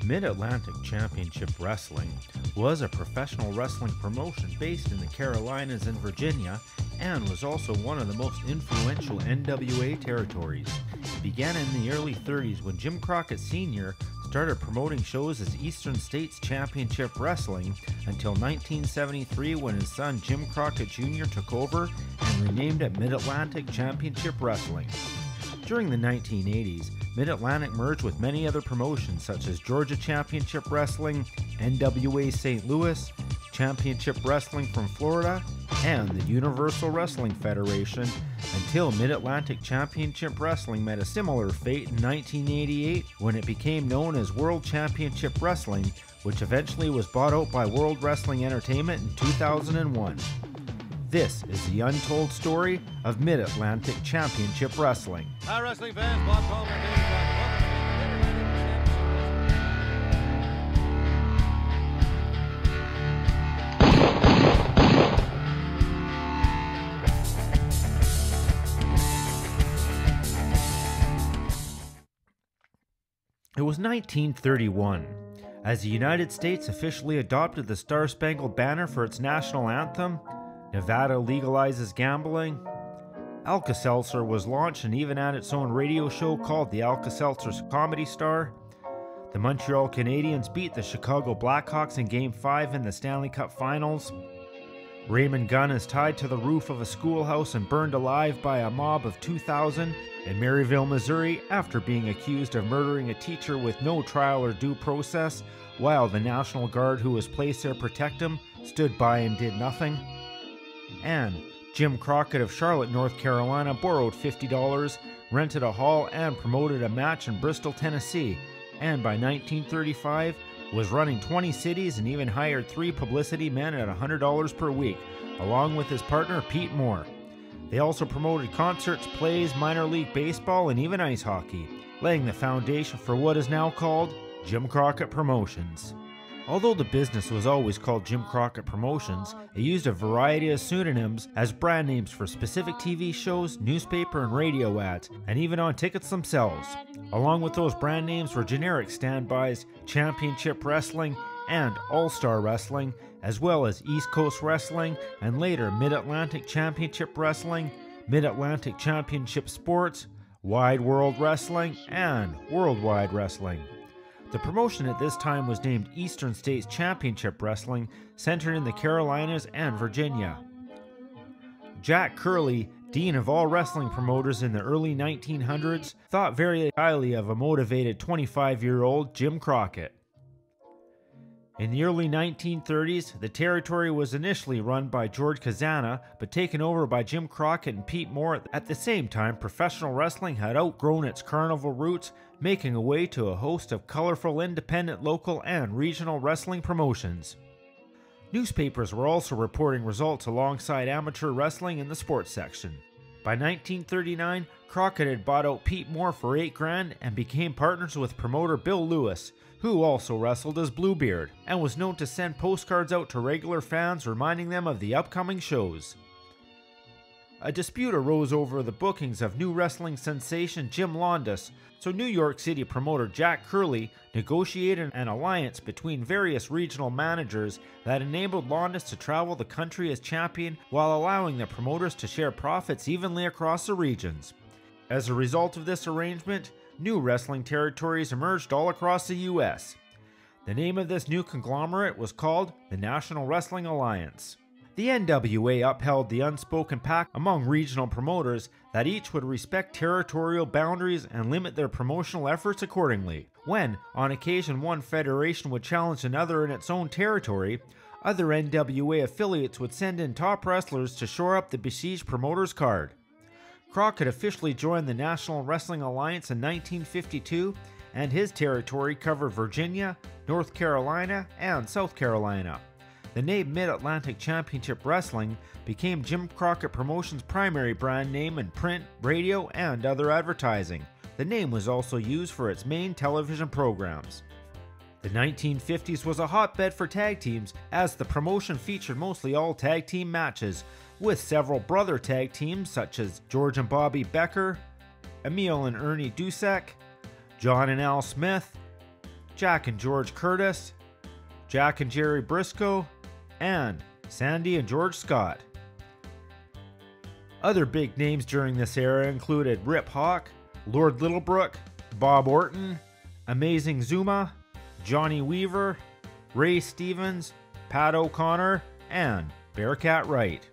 Mid-Atlantic Championship Wrestling was a professional wrestling promotion based in the Carolinas and Virginia, and was also one of the most influential NWA territories. It began in the early 30s when Jim Crockett Sr. started promoting shows as Eastern States Championship Wrestling until 1973 when his son Jim Crockett Jr. took over and renamed it Mid-Atlantic Championship Wrestling. During the 1980s, Mid-Atlantic merged with many other promotions such as Georgia Championship Wrestling, NWA St. Louis, Championship Wrestling from Florida, and the Universal Wrestling Federation, until Mid-Atlantic Championship Wrestling met a similar fate in 1988 when it became known as World Championship Wrestling, which eventually was bought out by World Wrestling Entertainment in 2001. This is the untold story of Mid-Atlantic Championship Wrestling. Hi, wrestling fans. Bob Palmer and David Crockett. It was 1931. As the United States officially adopted the Star-Spangled Banner for its national anthem, Nevada legalizes gambling, Alka-Seltzer was launched and even had its own radio show called the Alka-Seltzer's Comedy Star, the Montreal Canadiens beat the Chicago Blackhawks in Game 5 in the Stanley Cup Finals, Raymond Gunn is tied to the roof of a schoolhouse and burned alive by a mob of 2,000 in Maryville, Missouri after being accused of murdering a teacher with no trial or due process, while the National Guard who was placed there to protect him stood by and did nothing. And Jim Crockett of Charlotte, North Carolina borrowed $50, rented a hall and promoted a match in Bristol, Tennessee, and by 1935 was running 20 cities and even hired 3 publicity men at $100 per week, along with his partner Pete Moore. They also promoted concerts, plays, minor league baseball, and even ice hockey, laying the foundation for what is now called Jim Crockett Promotions. Although the business was always called Jim Crockett Promotions, it used a variety of pseudonyms as brand names for specific TV shows, newspaper and radio ads, and even on tickets themselves. Along with those brand names were generic standbys, Championship Wrestling, and All-Star Wrestling, as well as East Coast Wrestling, and later Mid-Atlantic Championship Wrestling, Mid-Atlantic Championship Sports, Wide World Wrestling, and Worldwide Wrestling. The promotion at this time was named Eastern States Championship Wrestling, centered in the Carolinas and Virginia. Jack Curley, dean of all wrestling promoters in the early 1900s, thought very highly of a motivated 25-year-old Jim Crockett. In the early 1930s, the territory was initially run by George Kazana, but taken over by Jim Crockett and Pete Moore. At the same time, professional wrestling had outgrown its carnival roots, making a way to a host of colorful independent local and regional wrestling promotions. Newspapers were also reporting results alongside amateur wrestling in the sports section. By 1939, Crockett had bought out Pete Moore for $8,000 and became partners with promoter Bill Lewis, who also wrestled as Bluebeard, and was known to send postcards out to regular fans reminding them of the upcoming shows. A dispute arose over the bookings of new wrestling sensation Jim Londos, so New York City promoter Jack Curley negotiated an alliance between various regional managers that enabled Londos to travel the country as champion while allowing the promoters to share profits evenly across the regions. As a result of this arrangement, new wrestling territories emerged all across the U.S. The name of this new conglomerate was called the National Wrestling Alliance. The NWA upheld the unspoken pact among regional promoters that each would respect territorial boundaries and limit their promotional efforts accordingly. When, on occasion, one federation would challenge another in its own territory, other NWA affiliates would send in top wrestlers to shore up the besieged promoter's card. Crockett officially joined the National Wrestling Alliance in 1952, and his territory covered Virginia, North Carolina, and South Carolina. The name Mid-Atlantic Championship Wrestling became Jim Crockett Promotions' primary brand name in print, radio, and other advertising. The name was also used for its main television programs. The 1950s was a hotbed for tag teams, as the promotion featured mostly all tag team matches, with several brother tag teams such as George and Bobby Becker, Emil and Ernie Dusek, John and Al Smith, Jack and George Curtis, Jack and Jerry Briscoe, and Sandy and George Scott. Other big names during this era included Rip Hawk, Lord Littlebrook, Bob Orton, Amazing Zuma, Johnny Weaver, Ray Stevens, Pat O'Connor, and Bearcat Wright.